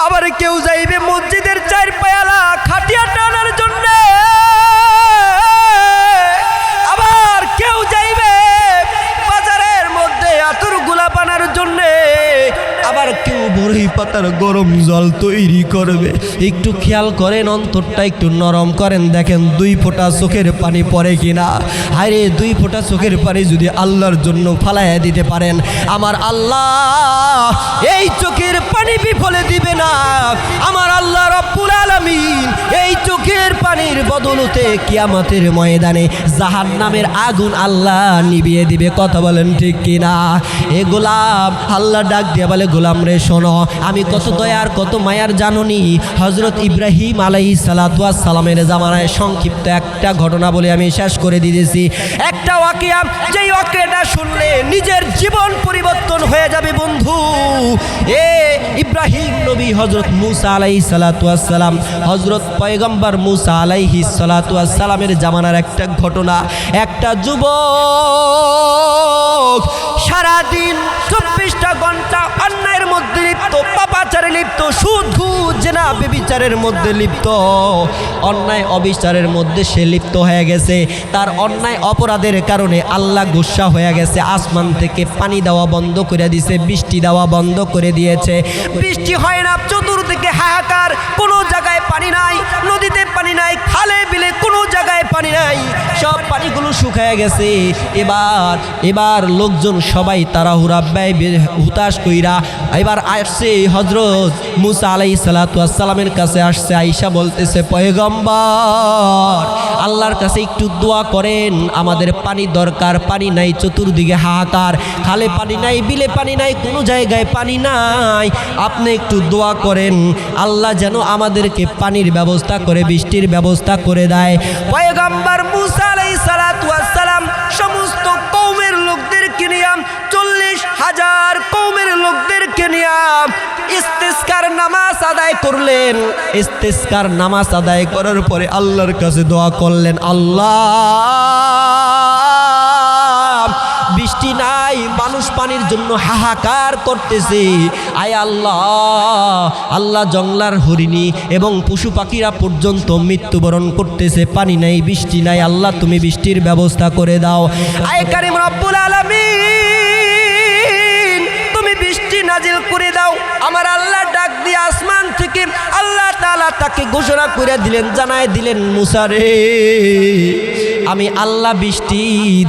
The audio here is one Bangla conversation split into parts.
আবার কেউ যাইবে মসজিদের চার পায়ালা খাটিয়া টানার জন্য, আবার কেউ যাইবে বাজারের মধ্যে আতর গোলাপ আনার জন্য, আবার কেউ বড়ই পাতার গরম জল তৈরি করবে। একটু খেয়াল করেন, অন্তরটা একটু নরম করেন, দেখেন 2 ফোঁটা চোখের পানি পড়ে কিনা। হায়রে 2 ফোঁটা চোখের পানি যদি আল্লাহর জন্য ফালাইয়া দিতে পারেন, আমার আল্লাহ এই চোখের পানি বিফলে দিবে না। আমার আল্লাহ রব্বুল আলামিন এই চোখের পানির বদলতে কিয়ামতের ময়দানে জাহান্নামের আগুন আল্লাহ নিভিয়ে দিবে। কথা বলেন ঠিক কিনা? এ গোলাম আল্লাহ ডাক দিয়ে বলে, গোলাম রে শোনো, আমি কত দয়ার কত মায়ার জাননি। হযরত ইব্রাহিম আলাইহিস সালাতু ওয়াস সালামের জামানায় সংক্ষিপ্ত একটা ঘটনা বলে আমি শেষ করে দিয়েছি। একটা ওয়াকিয়া, যেই ওয়াকিয়াটা শুনলে নিজের জীবন পরিবর্তন হয়ে যাবে বন্ধু। এ ইব্রাহিম নবী হযরত মূসা আলাইহিস সালাতু ওয়াস সালাম, হযরত পয়গম্বর মূসা আলাইহিস সালাতু ওয়াস সালামের জামানার একটা ঘটনা। একটা যুবক সারাদিন 24টা ঘন্টা অন্যায়ের মধ্যে লিপ্ত, পাপাচারে লিপ্ত, সুদ ঘুষ জেনা ব্যভিচারের মধ্যে লিপ্ত, অন্যায় অবিচারের মধ্যে সে লিপ্ত হয়ে গেছে। তার অন্যায় অপরাধের কারণে আল্লাহ গুসা হয়ে গেছে, আসমান থেকে পানি দেওয়া বন্ধ করে দিয়েছে, বৃষ্টি দেওয়া বন্ধ করে দিয়েছে। বৃষ্টি হয় না, চতুর্দিকে হাহাকার, কোনো জায়গায় পানি নাই, নদীতে পানি নাই, খালে বিলে কোনো জায়গায় পানি নাই, সব পানিগুলো শুকায় গেছে। এবার লোকজন সবাই তাড়াহুড়া ব্যয় হুতাশ কইরা এবার আসছে হযরত মূসা আলাইহিস সালাতু ওয়াস সালামের কাছে আসছে। আয়েশা বলতেছে, পয়গম্বর আল্লাহর কাছে একটু দোয়া করেন, আমাদের পানি দরকার, পানি নাই, চতুর্দিকে হাহাকার, খালে পানি নাই, বিলে পানি নাই, কোনো জায়গায় পানি নাই, আপনি একটু দোয়া করেন আল্লাহ যেন আমাদেরকে পানির ব্যবস্থা করে, বৃষ্টির ব্যবস্থা করে দেয়। পয়গম্বর মূসা আলাইহিস সালাতু ওয়াস সালাম সমস্ত কওমের লোকদেরকে নিয়ে, 40,000 কওমের লোকদেরকে নিয়ে ইস্তিসকার নামাজ আদায় করলেন। ইস্তিসকার নামাজ আদায় করার পরে আল্লাহর কাছে দোয়া করলেন, আল্লাহ বৃষ্টি নাই, মানুষ পানির জন্য হাহাকার করতেছে, আয় আল্লাহ, আল্লাহ জংলার হরিণী এবং পশু পাখিরা পর্যন্ত মৃত্যুবরণ করতেছে, পানি নাই, বৃষ্টি নাই, আল্লাহ তুমি বৃষ্টির ব্যবস্থা করে দাও। আয় কারীম রব্বুল আলামিন তুমি বৃষ্টি নাজিল করে দাও। আমার আল্লাহ ডাক দিয়ে আসমান থেকে আল্লাহ তাআলা তাকে ঘোষণা করে দিলেন, জানায় দিলেন, মূসা রে আমি আল্লাহ বৃষ্টি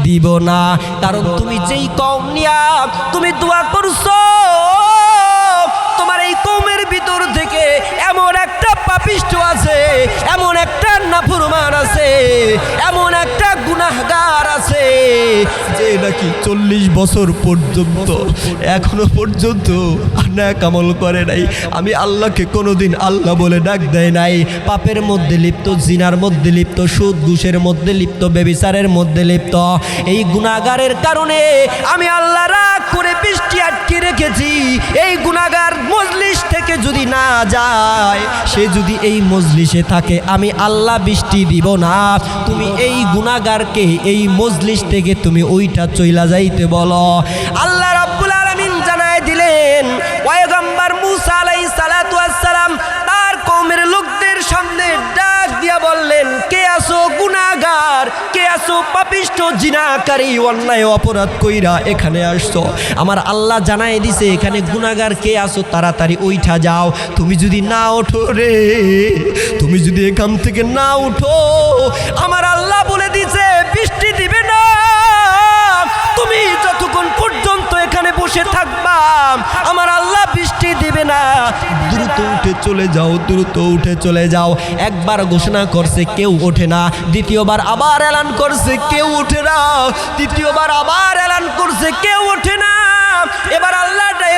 দিব না, কারণ তুমি যেই কওম নিয়া তুমি দোয়া করছো, তোমার এই কওমের ভিতর থেকে এমন একটা পাপিষ্ঠ আছে, এমন একটা নাফরমান আছে, এমন একটা গুনাহগার আছে যে নাকি 40 বছর পর্যন্ত এখনো পর্যন্ত নেক আমল করে নাই, আমি আল্লাহকে কোনোদিন আল্লাহ বলে ডাক দেয় নাই, পাপের মধ্যে লিপ্ত, জিনার মধ্যে লিপ্ত, সুদ ঘুষের মধ্যে লিপ্ত, ব্যভিচারের মধ্যে লিপ্ত। এই গুনাহগারের কারণে আমি আল্লাহ রাগ করে বৃষ্টি আটকে রেখেছি। এই গুনাহগার মজলিস থেকে যদি না যায়, সে যদি এই মজলিসে থাকে, আমি আল্লাহ বৃষ্টি দিব না। তুমি এই গুনাহগারকে এই মজলিস থেকে তুমি ওইটা চইলা যাইতে বলো। আল্লাহ রাব্বুল আলামিন জানায় দিলেন, পয়গম্বর মূসা আলাইহিস সালাতু ওয়াস সালাম তার কওমের লোকদের সামনে ডাক দিয়া বললেন, কে আসো গুনাহগার, কে আসো পাপিষ্ঠ জিনাকারী, অন্যায় অপরাধ কইরা এখানে আসছো। আমার আল্লাহ জানায় দিছে এখানে গুনাহগার কে আসো, তাড়াতাড়ি ওইটা যাও। তুমি যদি না ওঠো রে, তুমি যদি এখান থেকে না উঠো, আমার আল্লাহ বলে দিছে বৃষ্টি দিবে না। তুমি যতক্ষণ পর্যন্ত এখানে বসে থাকবা, আমার আল্লাহ বৃষ্টি দিবে না। দ্রুত উঠে চলে যাও, দ্রুত উঠে চলে যাও। একবার ঘোষণা করছে, কেউ ওঠে না। দ্বিতীয়বার আবার এলান করছে, কেউ ওঠে না। তৃতীয়বার আবার এলান করছে, কেউ ওঠে না।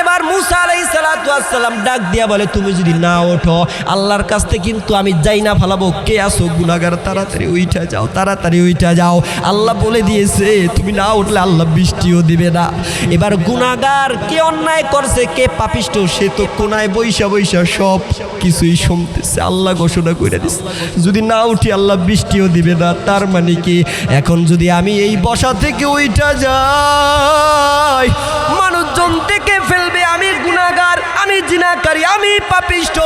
এবার মূসা আলাইহিস সালাতু ওয়াস সালাম ডাক দিয়া বলে, তুমি যদি না ওঠো, আল্লাহর কাছ থেকে কিন্তু আমি যাই না ফালাবো। কে আসো গুনাহগার, তাড়াতাড়ি উঠা যাও, তাড়াতাড়ি উঠা যাও। আল্লাহ বলে দিয়েছে তুমি না উঠলে আল্লাহ বৃষ্টিও দিবে না। এবার গুনাহগার কে অন্যায় করছে, কে পাপিষ্ঠ, সে তো কোনায় বৈশা বৈশা সব কিছুই শুনতেছে। আল্লাহ ঘোষণা করে দিচ্ছে যদি না উঠি আল্লাহ বৃষ্টিও দিবে না। তার মানে কি, এখন যদি আমি এই বসা থেকে উঠা যাই, মানুষজন থেকে ফেলবে আমি গুনাহগার, আমি আমি জিনাকারী, আমি পাপিষ্ঠ,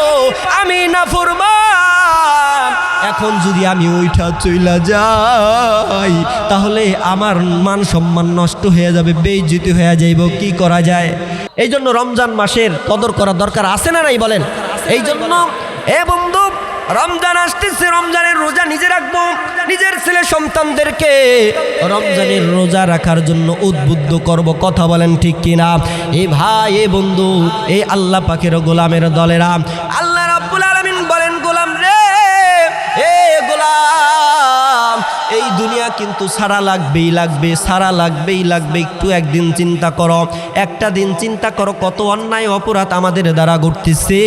আমি নাফরমান। এখন যদি আমি ওইটা চইলা যাই তাহলে আমার মান সম্মান নষ্ট হয়ে যাবে, বেইজ্জতি হয়ে যাইব। কি করা যায়? এই জন্য রমজান মাসের কদর করা দরকার আছে না নাই বলেন? এই জন্য এ বন্ধু, রমজান আসতেছে, রমজানের রোজা নিজে রাখবো, নিজের ছেলে সন্তানদেরকে রমজানের রোজা রাখার জন্য উদ্বুদ্ধ করব। কথা বলেন ঠিক কিনা? এ ভাই, এ বন্ধু, এই আল্লাহ পাকের গোলামের দলেরা, আল্লাহ রাব্বুল আলামিন বলেন, গোলাম রে, এ গোলাম, এই দুনিয়া কিন্তু সারা লাগবেই লাগবে, সারা লাগবেই লাগবে। একটু একদিন চিন্তা করো, একটা দিন চিন্তা করো কত অন্যায় অপরাধ আমাদের দ্বারা ঘটতেছে।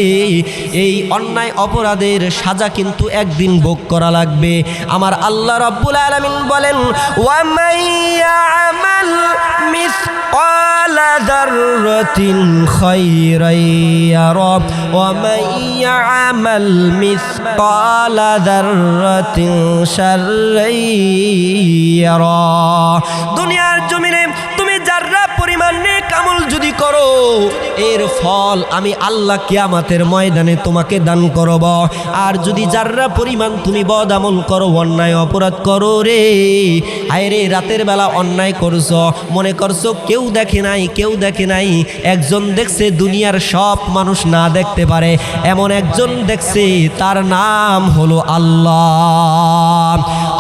এই অন্যায় অপরাধের সাজা কিন্তু একদিন ভোগ করা লাগবে। আমার আল্লাহ রাব্বুল আলামিন বলেন, ওয়া মাইয়ামাল মিসকালা যাররাতিন খায়রান ইয়ারা ওয়া মাইয়ামাল মিসকালা যাররাতিন শাররান ইয়ারা। দুনিয়ার জমিনে তুমি যারা পরিমাণ নেক আমল যদি করো, এর ফল আমি আল্লাহ কিয়ামতের ময়দানে তোমাকে দান করব। আর যদি যারা পরিমাণ তুমি বদ আমল করো, অন্যায় অপরাধ করো রে, আয় রে, রাতের বেলা অন্যায় করছো, মনে করছো কেউ দেখে নাই, কেউ দেখে নাই, একজন দেখছে, দুনিয়ার সব মানুষ না দেখতে পারে এমন একজন দেখছে, তার নাম হলো আল্লাহ।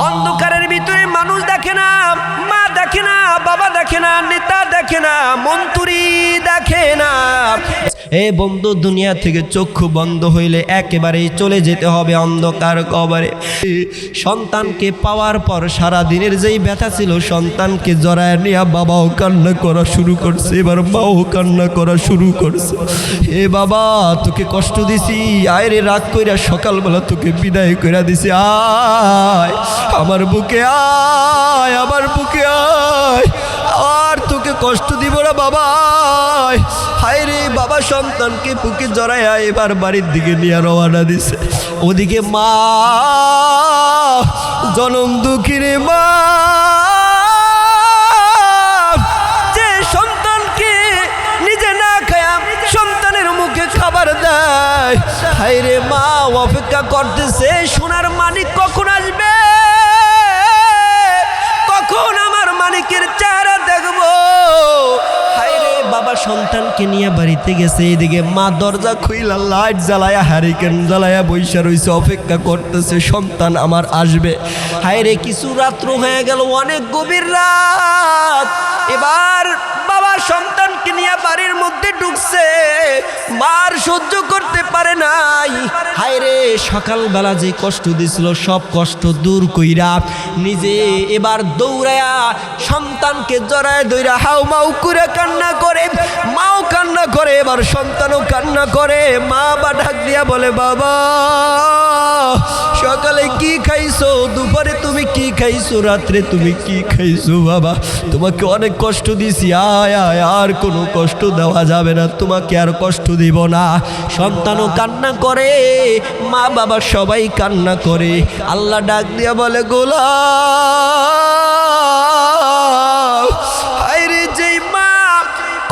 অন্ধকারের ভিতরে মানুষ দেখে না, মা দেখে না, বাবা দেখে না, নেতা দেখে না, মন্ত্রী দেখে না। এ বন্ধু, দুনিয়া থেকে চক্ষু বন্ধ হইলে একেবারেই চলে যেতে হবে অন্ধকার কবরে। সন্তানকে পাওয়ার পর সারা দিনের যেই ব্যথা ছিল, সন্তানকে জড়ায় নিয়ে বাবাও কান্না করা শুরু করছে, এবার মাও কান্না করা শুরু করছে। এ বাবা, তোকে কষ্ট দিছি, আয় রে, রাগ কইরা সকালবেলা তোকে বিদায় কইরা দিছি, আয় আমার বুকে, আয় আমার বুকে, আয়, আর তোকে কষ্ট দিব না বাবা। হায় রে বাবা, সন্তানকে বুকে জড়ায় এবার বাড়ির দিকে নিয়ে রওনা দিছে। ওদিকে মা, জনম দুঃখিনী মা, যে সন্তানকে নিজে না খায়া সন্তানের মুখে খাবার দেয়, হায় রে মা অপেক্ষা করতেছে সোনার মানিক কখন আসবে, কখন আমার মানিকের চেহারা দেখবো। হায় রে বাবা, সন্তানকে নিয়ে বাড়িতে গেছে, এদিকে মা দরজা খুইলা লাইট জ্বালায়া, হারিকেন জ্বালায়া বৈশা রয়েছে, অপেক্ষা করতেছে সন্তান আমার আসবে। হায় রে, কিছু রাত্র হয়ে গেল, অনেক গভীর রাত। এবার বাবা সন্তানকে নিয়ে বাড়ির মধ্যে ঢুকছে, মার সহ্য করতে পারে নাই। হায় রে, সকালবেলা যে কষ্ট দিছিল সব কষ্ট দূর কইরা নিজে এবার দৌড়ায়া সন্তানকে জড়ায় ধইরা হাউ মাউ করে কান্না করে, মাও কান্না করে, এবার সন্তানও কান্না করে। মা বা ডাক দিয়া বলে, বাবা সকালে কি খাইছো, দুপুরে তুমি কি খাইছো, রাত্রে তুমি কি খাইছো, বাবা তোমাকে অনেক কষ্ট দিছি, আয় আয়, আর কোনো কষ্ট দেওয়া যাবে না, তোমাকে আর কষ্ট দিব না। সন্তানও কান্না করে, মা বাবা সবাই কান্না করে। আল্লাহ ডাক দিয়া বলে, গোলাম, আরে যেই মা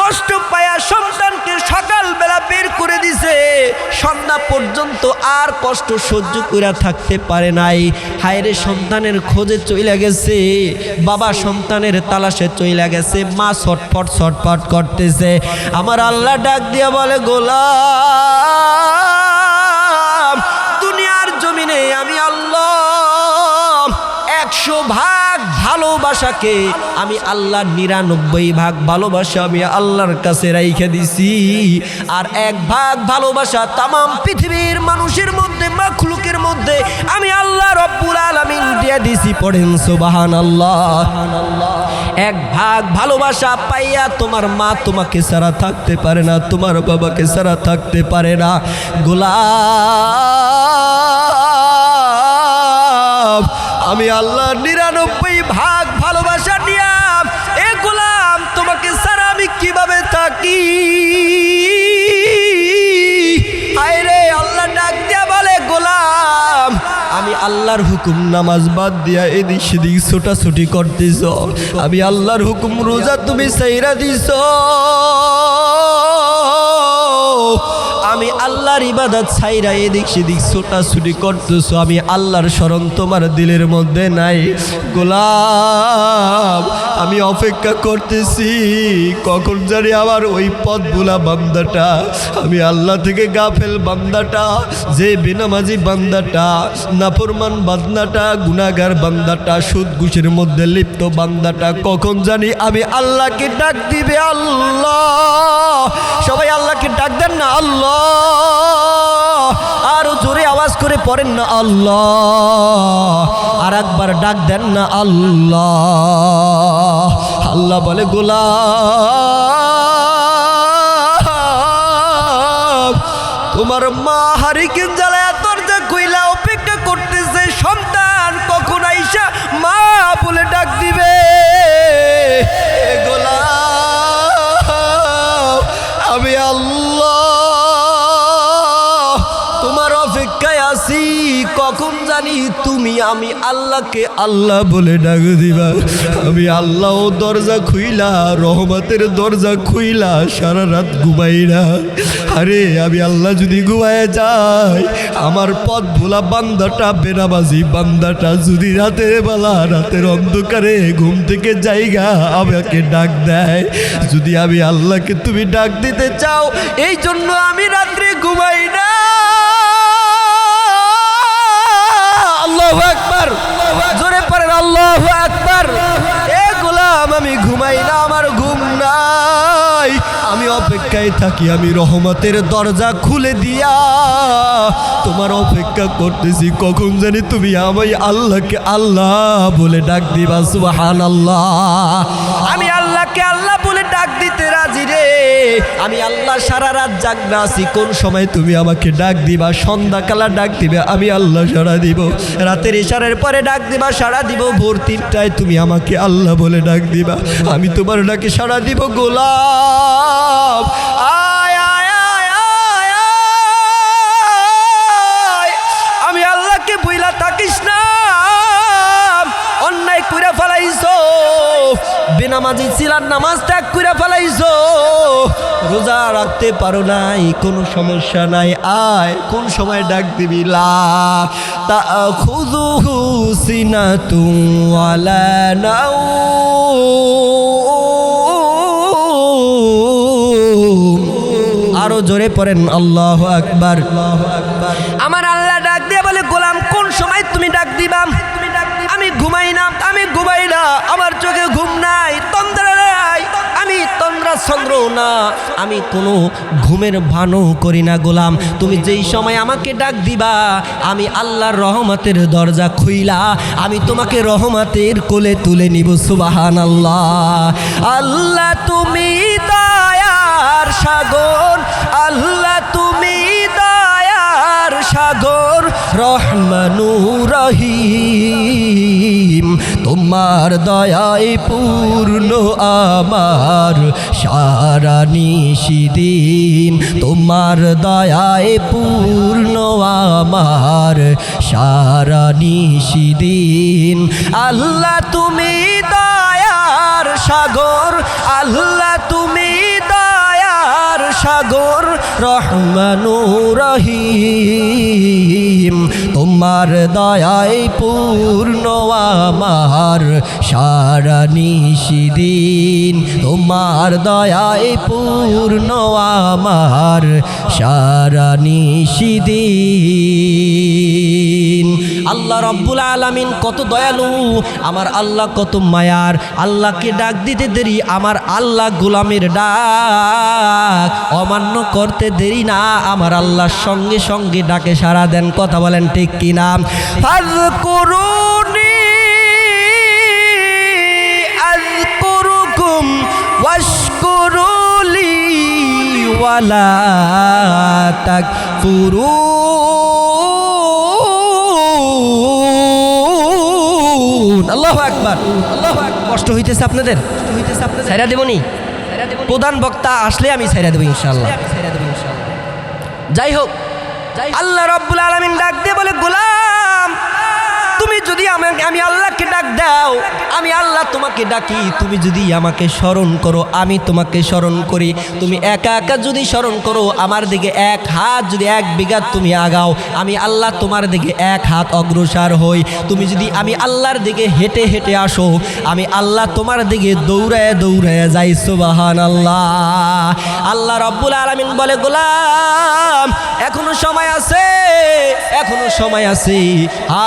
কষ্ট পায়া সন্তানকে সকালবেলা বের করে দিছে, সন্ধ্যা পর্যন্ত আর কষ্ট সহ্য করে থাকতে পারে নাই। হায়রে, সন্তানের খোঁজে চইলা গেছে, বাবা সন্তানের তালাশে চইলা গেছে, মা ছটফট ছটফট করতেছে। আমার আল্লাহ ডাক দিয়া বলে, গোলাম, দুনিয়ার জমিনে আমি আল্লাহ 100 ভাগ ভালোবাসাকে আমি আল্লাহ 99 ভাগ ভালোবাসা আমি আল্লাহর কাছে রাইখা দিছি, আর 1 ভাগ ভালোবাসা তামাম পৃথিবীর মানুষের মধ্যে, মাখলুকের মধ্যে আমি আল্লাহ রব্বুল আলামিন দিয়া দিছি। পড়েন সুবহানাল্লাহ। 1 ভাগ ভালোবাসা পাইয়া তোমার মা তোমাকে ছাড়া থাকতে পারে না, তোমার বাবাকে ছাড়া থাকতে পারে না। গোলাম, আমি আল্লাহ 99 ভাগ ভালোবাসা দিয়া এ গোলাম তোমাকে ছাড়া আমি কিভাবে থাকি? আরে আল্লাহ ডাক দিয়া বলে, গোলাম, আমি আল্লাহর হুকুম নামাজ বাদ দিয়া এদিক সেদিক ছোটাছুটি করতেছ, আমি আল্লাহর হুকুম রোজা তুমি ছাইরা দিছ, আমার ইবাদত ছাইরা এদিক সেদিক ছোটাছুটি করতেছো, আমি আল্লাহর স্মরণ তোমার দিলের মধ্যে নাই। গোলাম আমি অপেক্ষা করতেছি কখন জানি আমার ওই পথ ভোলা বান্দাটা, আমি আল্লাহ থেকে গাফেল বান্দাটা, যে বেনামাজি বান্দাটা, নাফরমান বান্দাটা, গুনাহগার বান্দাটা, সুদ ঘুষের মধ্যে লিপ্ত বান্দাটা কখন জানি আমি আল্লাহকে ডাক দিবে। আল্লাহ, সবাই আল্লাহকে ডাক দেন না, আল্লাহ, আরো জোরে আওয়াজ করে পড়েন না, আল্লাহ, আর একবার ডাক দেন না, আল্লাহ। আল্লাহ বলে গোলাম তোমার মা হারিকেন জ্বালায় দরজা কইলা অপেক্ষা করতেছে, সন্তান কখন আইসা মা বলে ডাক দিবে। গোলাম আমি আল্লাহ তোমার অপেক্ষায় আছি, কখন জানি তুমি আমি আল্লাহকে আল্লাহ বলে ডাক দিবা। আমি আল্লাহ দরজা খুইলা, রহমতের দরজা খুইলা সারা রাত ঘুমাই না। আরে আমি আল্লাহ যদি ঘুমায় যাই, আমার পথ ভোলা বান্দাটা, বেনামাজি বান্দাটা যদি রাতের বেলা রাতের অন্ধকারে ঘুম থেকে জায়গা আমাকে ডাক দেয়, যদি আমি আল্লাহকে তুমি ডাক দিতে চাও, এই জন্য আমি রাত্রে ঘুমাই না। আল্লাহু আকবার, জোরে পড়েন আল্লাহু আকবার। এ গোলাম আমি ঘুমাই না, আমার ঘুম নাই, আমি অপেক্ষায় থাকি, আমি রহমতের দরজা খুলে দিয়া তোমার অপেক্ষা করতেছি, কখন জানি তুমি আমি আল্লাহকে আল্লাহ বলে ডাক দিবা। সুবহানাল্লাহ, আমি আল্লাহকে আল্লাহ বলে ডাক দিতে রাজি রে। আমি আল্লাহ সারা রাত জাগনা আছি, কোন সময় তুমি আমাকে ডাক দিবা, সন্ধ্যাকালা ডাক দিবে, আমি আল্লাহ সাড়া দিব, রাতের ইশারের পরে ডাক দিবা, সাড়া দিব, ভোর 3টায় তুমি আমাকে আল্লাহ বলে ডাক দিবা, আমি তোমার ডাকে সাড়া দিব। গোলাম আয় আয় আয় আয় আয়, আমি আল্লাহকে বুইলা থাকিস না, অন্যায় কইরা ফেলাইছো, বেনামাজি ছিলার নামাজ ত্যাগ কইরা ফেলাইছো, রোজা রাখতে পারো নাই, কোনো সমস্যা নাই, আয় কোন সময় ডাক দিবি। লা তাখুযুহু সিনাতুন ওয়ালা নাওম। আরো জোরে পড়েন আল্লাহু আকবার। আমার আল্লাহ ডাক দিয়ে বলে গোলাম কোন সময় তুমি ডাক দিবা? আমি ঘুমাই না, আমি ঘুমাই না, আমার চোখে ঘুম নাই, তন্দ্রা নাই, আমি তন্দ্রা চন্দ্র না, আমি কোনো ঘুমের ভানও করি না। গোলাম তুমি যেই সময় আমাকে ডাক দিবা, আমি আল্লাহর রহমতের দরজা খুইলা আমি তোমাকে রহমতের কোলে তুলে নিব। সুবহানাল্লাহ। আল্লাহ তুমি দয়ার সাগর, আল্লাহ তুমি দয়ার সাগর, রহমানুর রহিম, তোমার দয়ায় পূর্ণ আমার সারা নিশিদিন, তোমার দয়ায় পূর্ণ আমার সারা নিশিদিন। আল্লাহ তুমি দয়ার সাগর, আল্লাহ তুমি দয়ার সাগর, রহমানুর রহিম, তোমার দয়ায় পূর্ণ আমার সারা নিশিদিন, তোমার দয়ায় পূর্ণ আমার সারা নিশিদিন। আল্লাহ রব্বুল আলামিন কত দয়ালু, আমার আল্লাহ কত মায়ার। আল্লাহকে ডাক দিতে দেরি, আমার আল্লাহ গোলামের ডাক অমান্য করতে দেরি না, আমার আল্লাহর সঙ্গে সঙ্গে ডাকে সাড়া দেন। কথা বলেন ঠিক কিনা? ফাযকুরুনি আযকুরুকুম ওয়াশকুরুলি ওয়ালা তাকফুরুন। আল্লাহু আকবার, আল্লাহু আকবার। কষ্ট হইতেছে আপনাদের? ছাইরা দেবনি? প্রধান বক্তা আসলে আমি ছাইরা দেব ইনশাআল্লাহ। যাই হোক, আল্লাহ রাব্বুল আলামিন ডাক দিয়ে বলে গোলাম তুমি যদি আমি আল্লাহকে ডাক দাও, আমি আল্লাহ তোমাকে ডাকি, তুমি যদি আমাকে স্মরণ করো, আমি তোমাকে স্মরণ করি, তুমি একা একা যদি স্মরণ করো, আমার দিকে এক হাত যদি এক বিঘা তুমি আগাও, আমি আল্লাহ তোমার দিকে এক হাত অগ্রসর হই। তুমি যদি আমি আল্লাহর দিকে হেঁটে হেঁটে আসো, আমি আল্লাহ তোমার দিকে দৌড়ায় দৌড়ায় যাই। সুবহানাল্লাহ। আল্লাহ রাব্বুল আলামিন বলে, গোলাম এখনো সময় আছে, এখনো সময় আছে,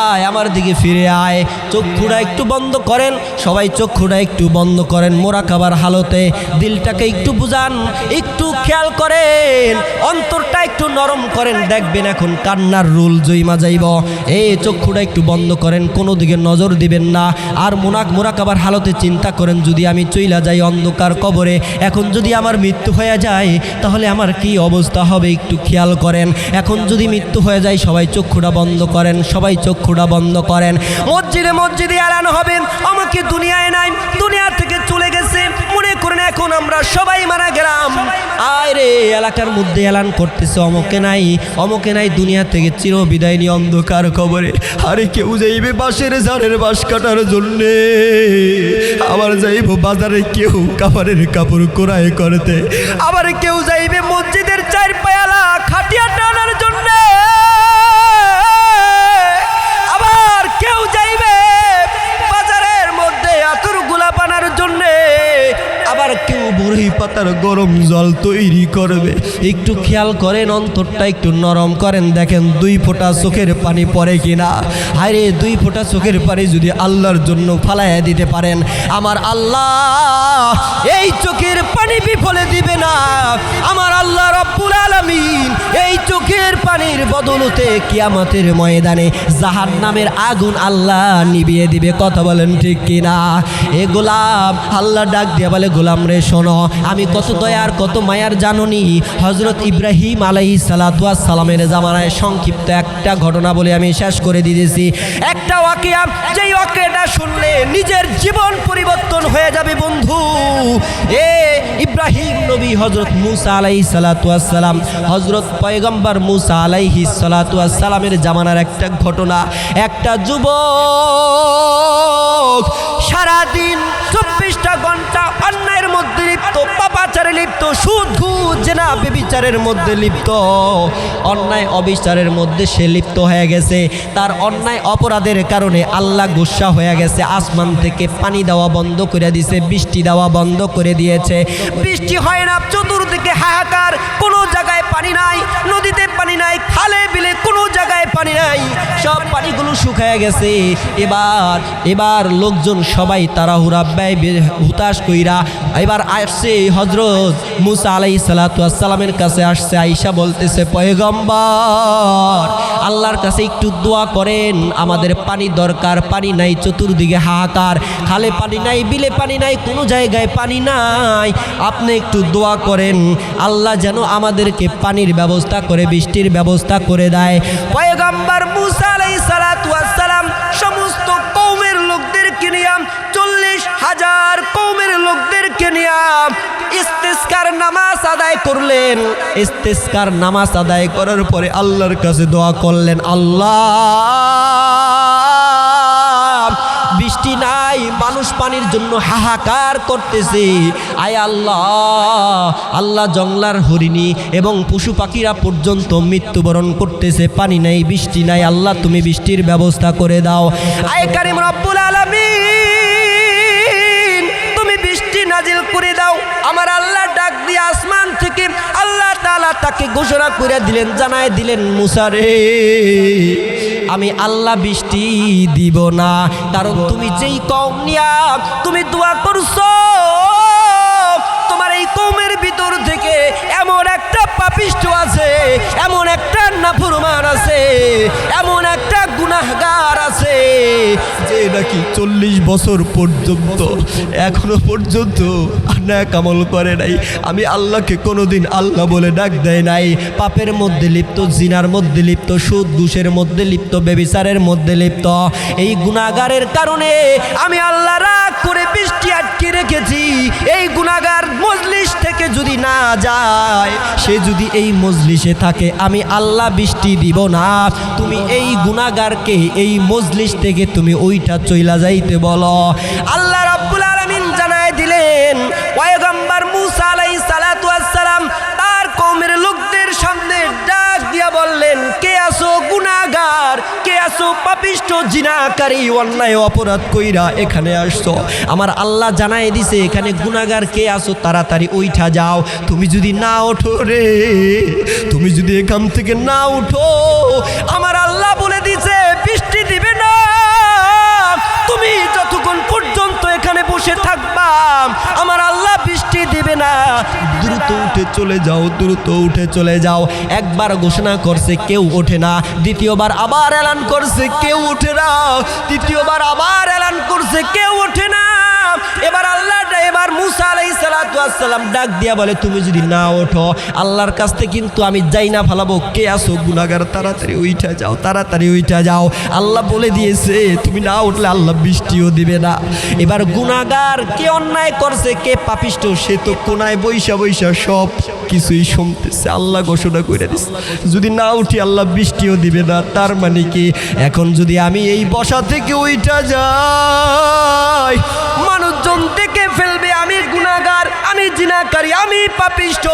আয় আমার দিকে ফিরে আয়। চক্ষুটা একটু বন্ধ করেন, সবাই চক্ষুটা একটু বন্ধ করেন, মোরাকাবার হালতে দিলটাকে একটু বুঝান, একটু খেয়াল করেন, অন্তরটা একটু নরম করেন, দেখবেন এখন কান্নার রুল জইমা যাইব। এই চক্ষুটা একটু বন্ধ করেন, কোনো দিকে নজর দিবেন না। আর মোরাকাবার হালতে চিন্তা করেন, যদি আমি চইলা যাই অন্ধকার কবরে, এখন যদি আমার মৃত্যু হয়ে যায় তাহলে আমার কি অবস্থা হবে, একটু খেয়াল করেন। এখন যদি মৃত্যু হয়ে যায়, সবাই চক্ষুটা বন্ধ করেন, সবাই চক্ষুটা বন্ধ করেন। মসজিদে মসজিদে এলান হবে, আমাকে দুনিয়ায় নাই, দুনিয়া থেকে চলে গেছে, মনে করেন এখন আমরা সবাই মারা গেলাম। আয় রে, এলাকার মধ্যে এলান করতেছে, অমকে নাই দুনিয়া থেকে চির বিদায় নিয়ে অন্ধকার কবরে। আরে কেউ যাইবে বাঁশের ঝাড়ের বাঁশ কাটার জন্যে, আবার যাইব বাজারে কেউ কাপড়ের কাপড় ক্রয় করতে, আবার কেউ যাইবে মসজিদের চার পায়ালা খাটিয়া টানার জন্যে, আবার কেউ যাইবে বাজারের মধ্যে আতর গোলাপ আনার জন্যে, আবার কেউ বড়ই পাতার গরম জল তৈরি করবে। একটু খেয়াল করেন, অন্তরটা একটু নরম করেন, দেখেন দুই ফোঁটা চোখের পানি পড়ে কিনা। হায়রে, দুই ফোঁটা চোখের পানি যদি আল্লাহর জন্য ফালাইয়া দিতে পারেন, আমার আল্লাহ এই চোখের পানি বিফলে দিবে না। আমার আল্লাহ রব্বুল আলামিন এই চোখের পানির বদলতে কিয়ামতের ময়দানে জাহান্নামের আগুন আল্লাহ নিভিয়ে দিবে। কথা বলেন ঠিক কিনা? এ গোলাম আল্লাহ ডাক দিয়ে বলে, গোলাম রে শোনো, আমি কত দয়ার কত মায়ার জাননি। হযরত ইব্রাহিম আলাইহিস সালাতু ওয়াস সালামের জামানায় সংক্ষিপ্ত একটা ঘটনা বলে আমি শেষ করে দিয়েছি। একটা ওয়াকিয়া, যেই ওয়াকিয়াটা শুনলে নিজের জীবন পরিবর্তন হয়ে যাবে বন্ধু। এ ইব্রাহিম নবী, হযরত মূসা আলাইহিস সালাতু ওয়াস সালাম, হযরত পয়গম্বর মূসা আলাইহিস সালাতু ওয়াস সালামের জামানার একটা ঘটনা। একটা যুবক সারাদিন 24টা ঘন্টা অন্যায়ের মধ্যে লিপ্ত, পাপাচারে লিপ্ত, সুদ ঘুষ জেনা ব্যভিচারের মধ্যে লিপ্ত, অন্যায় অবিচারের মধ্যে সে লিপ্ত হয়ে গেছে। তার অন্যায় অপরাধের কারণে আল্লাহ গুসা হয়ে গেছে, আসমান থেকে পানি দেওয়া বন্ধ করে দিয়েছে, বৃষ্টি দেওয়া বন্ধ করে দিয়েছে। বৃষ্টি হয় না, চতুর্দিকে হাহাকার, কোনো জায়গায় পানি নাই, নদীতে পানি নাই, খালে বিলে কোনো জায়গায় পানি নাই, সব পানিগুলো শুকায় গেছে। এবার লোকজন সবাই তাড়াহুড়া ব্যয় হুতাশ কইরা এবার আসছে হযরত মূসা আলাইহিস সালাতু ওয়াস সালামের কাছে আসছে। আয়েশা বলতেছে, পয়গম্বর আল্লাহর কাছে একটু দোয়া করেন, আমাদের পানি দরকার, পানি নাই, চতুর্দিকে হাহাকার, খালে পানি নাই, বিলে পানি নাই, কোনো জায়গায় পানি নাই, আপনি একটু দোয়া করেন আল্লাহ যেন আমাদেরকে পানির ব্যবস্থা করে, বৃষ্টির ব্যবস্থা করে দেয়। পয়গম্বর মূসা আলাইহিস সালাতু ওয়াস সালাম সমস্ত কওমের লোকদেরকে নিয়ে, 40,000 কওমের লোকদেরকে নিয়ে ইস্তিসকার নামাজ আদায় করলেন। ইস্তিসকার নামাজ আদায় করার পরে আল্লাহর কাছে দোয়া করলেন, আল্লাহ বৃষ্টি নাই, মানুষ পানির জন্য হাহাকার করতেছে, আয় আল্লাহ, আল্লাহ জংলার হরিণী এবং পশু পাখিরা পর্যন্ত মৃত্যুবরণ করতেছে, পানি নাই, বৃষ্টি নাই, আল্লাহ তুমি বৃষ্টির ব্যবস্থা করে দাও। আয় কারীম রব্বুল আলামিন তুমি বৃষ্টি নাজিল করে দাও। আমার আল্লাহ ডাক দিয়ে আসমান থেকে আল্লাহ তাআলা তাকে ঘোষণা করে দিলেন, জানায় দিলেন, মূসা রে আমি আল্লাহ বৃষ্টি দিব না, কারণ তুমি যেই কওম নিয়া তুমি দোয়া করছো, তোমার এই কওমের ভিতর থেকে এমন একটা পাপিষ্ঠ আছে, এমন একটা নাফরমান আছে, এমন একটা গুনাহগার আছে যে নাকি 40 বছর পর্যন্ত এখনো পর্যন্ত নেক আমল করে নাই, আমি আল্লাহকে কোনোদিন আল্লাহ বলে ডাক দেয় নাই, পাপের মধ্যে লিপ্ত, জিনার মধ্যে লিপ্ত, সুদ ঘুষের মধ্যে লিপ্ত, ব্যভিচারের মধ্যে লিপ্ত। এই গুনাহগারের কারণে আমি আল্লাহ রাগ করে বৃষ্টি আটকে রেখেছি। এই গুনাহগার মজলিস থেকে যদি না যায়, সে যদি এই মজলিসে থাকে, আমি আল্লাহ বৃষ্টি দিব না। তুমি এই গুনাহগারকে এই মজলিস থেকে তুমি ওইটা চইলা যাইতে বলো। আল্লাহ রাব্বুল আলামিন জানায় দিলেন, পয়গম্বর মূসা আলাইহিস সালাতু ওয়াস সালাম তার কওমের লোকদের সামনে ডাক দিয়া বললেন, কে আসো গুনাহগার, কে আসো পাপিষ্ঠ জিনাকারী, অন্যায় অপরাধ কইরা এখানে আসছো? আমার আল্লাহ জানায় দিছে এখানে গুনাহগার কে আসো, তাড়াতাড়ি ওইটা যাও। তুমি যদি না ওঠো রে, তুমি যদি এখান থেকে না উঠো, আমার আল্লাহ বলে দিছে বৃষ্টি দিবে না। তুমি যতক্ষণ পর্যন্ত এখানে বসে থাকবা, আমার আল্লাহ বৃষ্টি দিবে না। দ্রুত উঠে চলে যাও, দ্রুত উঠে চলে যাও। একবার ঘোষণা করছে, কেউ ওঠে না। দ্বিতীয়বার আবার এলান করছে, কেউ ওঠে না। তৃতীয়বার আবার এলান করছে, কেউ ওঠে না। এবার মূসা আলাইহিস সালাতু ওয়াস সালাম ডাক দিয়া বলে, তুমি যদি না ওঠো, আল্লাহর কাছ থেকে কিন্তু আমি যাই না ফালাবো। কে আসো গুনাহগার, তাড়াতাড়ি উঠা যাও, তাড়াতাড়ি উঠা যাও। আল্লাহ বলে দিয়েছে তুমি না উঠলে আল্লাহ বৃষ্টিও দিবে না। এবার গুনাহগার কে অন্যায় করছে, কে পাপিষ্ঠ, সে তো কোনায় বৈশা বৈশা সব কিছুই শুনতেছে। আল্লাহ ঘোষণা করে দিচ্ছে যদি না উঠি আল্লাহ বৃষ্টিও দিবে না। তার মানে কি, এখন যদি আমি এই বসা থেকে উঠা যাই, মানুষজন দেখে ফেলবে আমি গুনাহগার, আমি জিনাকারী, আমি পাপিষ্ঠ,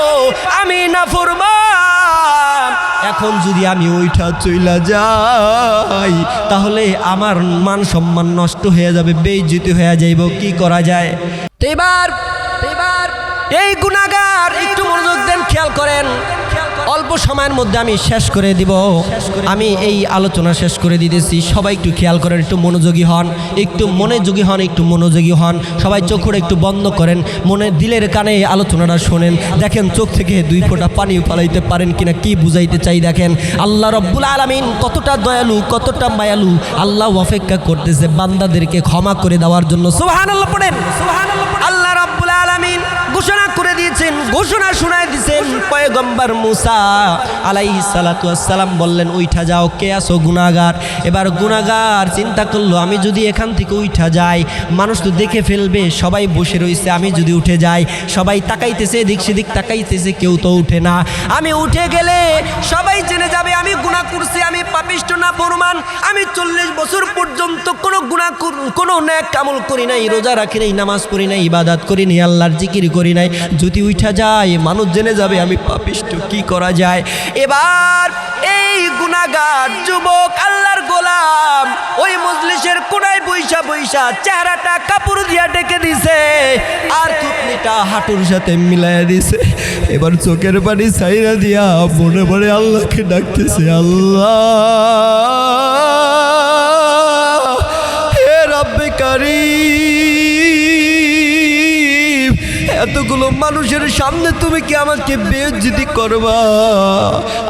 আমি নাফরমান। এখন যদি আমি ওইটা চইলা যাই, তাহলে আমার মান সম্মান নষ্ট হয়ে যাবে, বেইজ্জতি হয়ে যাইব। কি করা যায়? তো এবার এই গুনাহগার একটু মনোযোগ দেন, খেয়াল করেন। অল্প সময়ের মধ্যে আমি শেষ করে দিব। আমি এই আলোচনা শেষ করে দিতেছি। সবাই একটু খেয়াল করেন, একটু মনোযোগী হন, একটু মনোযোগী হন, একটু মনোযোগী হন। সবাই চোখটা একটু বন্ধ করেন, মনে দিলের কানে এই আলোচনাটা শোনেন। দেখেন চোখ থেকে 2 ফোঁটা পানি ফালাইতে পারেন কিনা, কি বুঝাইতে চাই দেখেন। আল্লাহ রাব্বুল আলামিন কতটা দয়ালু, কতটা মায়ালু। আল্লাহ অপেক্ষা করতেছে বান্দাদেরকে ক্ষমা করে দেওয়ার জন্য। সুবহানাল্লাহ পড়েন, সুবহানাল্লাহ। আল্লাহ রাব্বুল আলামিন ঘোষণা করে দিয়েছেন, ঘোষণা শোনায় দিয়েছেন। পয়গম্বর মূসা আলাইহিস সালাতু ওয়াস সালাম বললেন, উঠা যাও, কে আসো গুনাহগার। এবার গুনাহগার চিন্তা করলো, আমি যদি এখান থেকে উঠা যাই, মানুষ তো দেখে ফেলবে, সবাই বসে রয়েছে। আমি যদি উঠে যাই, সবাই তাকাইতেছে, এদিক সেদিক তাকাইতেছে, কেউ তো উঠে না। আমি উঠে গেলে সবাই জেনে যাবে আমি গুনাহ করছি, আমি পাপিষ্ঠ নাফরমান। আমি 40 বছর পর্যন্ত কোনো গুনাহ, কোনো নেক আমল করি নাই, রোজা রাখি নাই, নামাজ পড়ি নাই, ইবাদত করি নাই, আল্লাহর জিকির করি নাই। যদি উঠা যায়, মানুষ জেনে যাবে আমি পাপিষ্ঠ। কি করা যায়? এবার এই গুনাহগার যুবক আল্লাহর গোলাম ওই মজলিসের কোনায় বৈশা বৈশা চেহারাটা কাপড় দিয়া ডেকে দিছে, আর থুতনিটা হাঁটুর সাথে মিলাইয়া দিছে। এবার চোখের পানি ছাইরা দিয়া মনে মনে আল্লাহকে ডাকতেছে, আল্লাহ হে রব্বে কারীম, এতগুলো মানুষের সামনে তুমি কি আমাকে বেইজ্জতি করবা?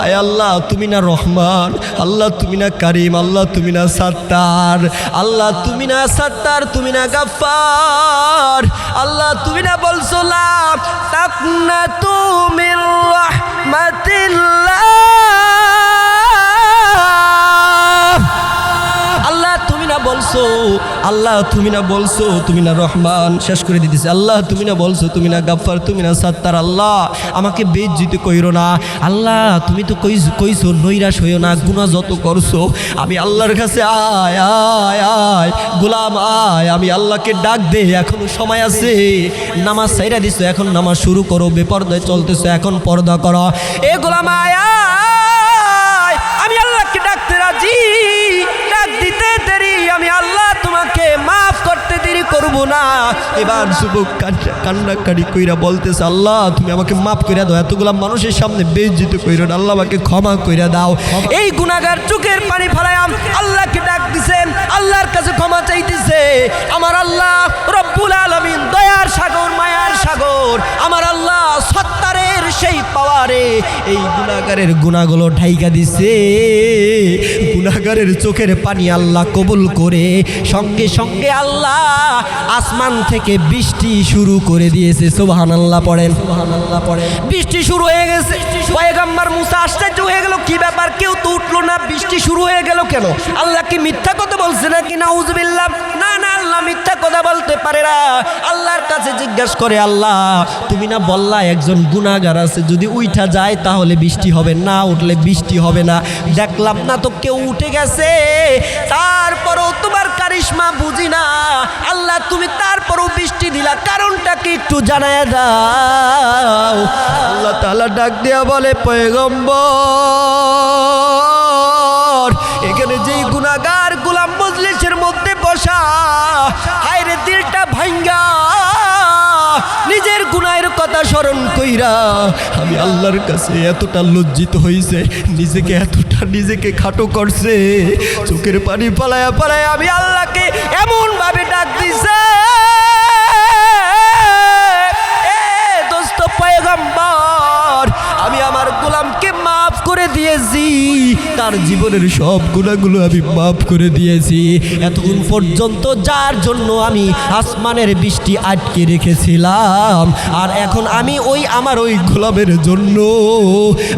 আয় আল্লাহ, তুমি না রহমান, আল্লাহ তুমি না কারিম, আল্লাহ তুমি না সাত্তার, আল্লাহ তুমি না সাত্তার, তুমি না গাফফার, আল্লাহ তুমি না বলছো লা তাকনাতু মির রাহমাতিল্লাহ, বলছো আল্লাহ তুমি না বলছো তুমি না রহমান। শেষ করে দিতেছে, আল্লাহ তুমি না বলছো তুমি না গাফফার, তুমি না সাত্তার, আল্লাহ আমাকে বেইজ্জতি কইরো না। আল্লাহ তুমি তো কইছো নৈরাশ হইও না, গুনাহ যত করছো। আমি আল্লাহর কাছে আয় আয় আয় গোলাম আয়, আমি আল্লাহকে ডাক দে, এখনো সময় আছে। নামাজ ছাইরা দিছো, এখন নামাজ শুরু করো। বেপরদায় চলতেছো, এখন পর্দা করো। এ গোলাম আয় আয়, আমি আল্লাহকে ডাকতে রাজি। ডাক দিতে দেরি, আমি আল্লাহ তোমাকে মাফ করতে দেরি করব না। এবার যুবক কান্নাকাটি কইরা বলতেছে, আল্লাহ তুমি আমাকে মাফ কইরা দাও, এতগুলা মানুষের সামনে বেইজ্জতি কইরো না, আল্লাহ আমাকে ক্ষমা কইরা দাও। এই গুনাহগার চোখের পানি ফেলায়াম আল্লাহকে ডাক দিছে, আল্লাহর কাছে ক্ষমা চাইতেছে। আমার আল্লাহ রব্বুল আলামিন দয়ার সাগর, মায়ার সাগর, আমার আল্লাহ সত্তারের সেই পাওয়ারে এই গুনাহগারের গুনাহগুলো ঢাইকা দিছে। গুনাহগারের চোখের পানি আল্লাহ কবুল করে সঙ্গে সঙ্গে আল্লাহ আসমান থেকে বৃষ্টি শুরু করে দিয়েছে। সুবহানাল্লাহ পড়েন, সুবহানাল্লাহ পড়েন। বৃষ্টি শুরু হয়ে গেছে। পয়গম্বর মুসা আশ্চর্য হয়ে গেল, কি ব্যাপার, কেউ তো উঠলো না, বৃষ্টি শুরু হয়ে গেল কেন? আল্লাহ কি মিথ্যা কথা বলছে নাকি? নাউজুবিল্লাহ। না না, আল্লাহ মিথ্যা কথা বলতে পারে না। আল্লাহর কাছে জিজ্ঞাসা করে, আল্লাহ তুমি না বললা একজন গুনাহগার আছে, যদি উঠা যায় তাহলে বৃষ্টি হবে, না উঠলে বৃষ্টি হবে না। দেখলাম না তো কেউ উঠে গেছে, তারপরও তোমার কারিশমা বুঝি না। আল্লাহ তুমি তারপরও বৃষ্টি দিলা, কারণটা কি একটু জানায় দাও। আল্লাহ তাআলা ডাক দেয়া বলে, পয়গম্বর এখানে যেই গুনাহগার গোলাম মজলিসের মধ্যে বসা, হায়রে দিলটা ভাঙ্গা নিজের গুনাহের কথা স্মরণ কইরা আমি আল্লাহর কাছে এতটা লজ্জিত হইছে, নিজেকে খাটো করছে, চোখের পানি পালায়া পালায়া আমি আল্লাহকে এমন ভাবে ডাক দিছে, এ দোস্ত পয়গম্বর আমি আমার গোলামকে মাফ করে দিয়েছি, তার জীবনের সব গুনাহগুলো আমি মাফ করে দিয়েছি। এতক্ষণ পর্যন্ত যার জন্য আমি আসমানের বৃষ্টি আটকে রেখেছিলাম, আর এখন আমি আমার ওই গোলামের জন্য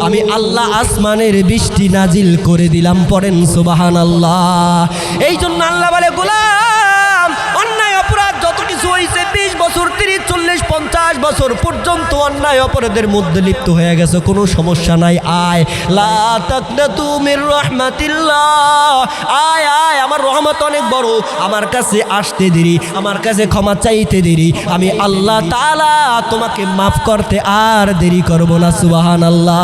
আমি আল্লাহ আসমানের বৃষ্টি নাজিল করে দিলাম। পড়েন সুবহানাল্লাহ। এই জন্য আল্লাহ বলে, গোলাম অন্যায় অপরাধ যত কিছু হয়েছে, 20 বছর 30 40 50 বছর পর্যন্ত অন্যায় অপরাধের মধ্যে লিপ্ত হয়ে গেছে, কোনো সমস্যা নাই, আয় লা তাকনাতু মির রাহমাতিল্লাহ, আয় আয়, আমার রহমত অনেক বড়, আমার কাছে আসতে দেরি, আমার কাছে ক্ষমা চাইতে দেরি, আমি আল্লাহ তাআলা তোমাকে মাফ করতে আর দেরি করব না। সুবহানাল্লাহ।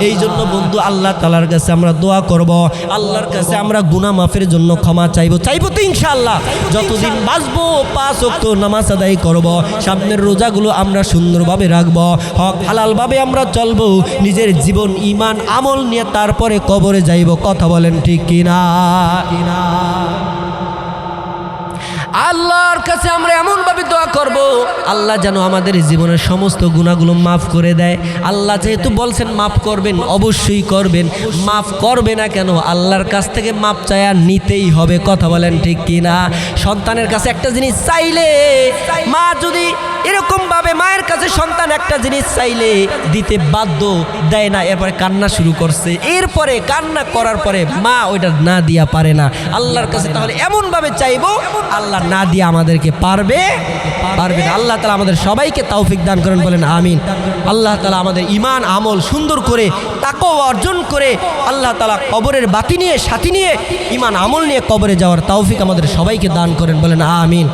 এই জন্য বন্ধু আল্লাহ তাআলার কাছে আমরা দোয়া করব, আল্লাহর কাছে আমরা গুনাহ মাফের জন্য ক্ষমা চাইবো তো ইনশাআল্লাহ। যতদিন বাঁচবো 5 ওয়াক্ত নামাজ আদায় করব, সামনের রোজাগুলো আমরা সুন্দরভাবে রাখবো, হক হালালভাবে আমরা চলবো, নিজের জীবন ঈমান আমল নিয়ে তারপরে কবরে যাইব। কথা বলেন ঠিক কিনা? আল্লাহর কাছে আমরা এমনভাবে দোয়া করব, আল্লাহ যেন আমাদের জীবনের সমস্ত গুনাহগুলো মাফ করে দেয়। আল্লাহ যেহেতু বলছেন মাফ করবেন, অবশ্যই করবেন, মাফ করবে না কেন? আল্লাহর কাছ থেকে মাফ চায়া নিতেই হবে। কথা বলেন ঠিক কিনা? সন্তানের কাছে একটা জিনিস চাইলে, মা যদি এরকমভাবে মায়ের কাছে সন্তান একটা জিনিস চাইলে দিতে বাধ্য, দেয় না, এরপরে কান্না শুরু করছে, এরপরে কান্না করার পরে মা ওইটা না দিয়া পারে না, আল্লাহর কাছে তাহলে এমনভাবে চাইবো আল্লাহ না দিয়ে আমাদেরকে পারবে না। আল্লাহ তাআলা আমাদের সবাইকে তৌফিক দান করেন, বলেন আমিন। আল্লাহ তাআলা আমাদের ঈমান আমল সুন্দর করে তাকওয়া অর্জন করে আল্লাহ তাআলা কবরের বাতি নিয়ে সাথী নিয়ে ঈমান আমল নিয়ে কবরে যাওয়ার তৌফিক আমাদের সবাইকে দান করেন, বলেন আমিন।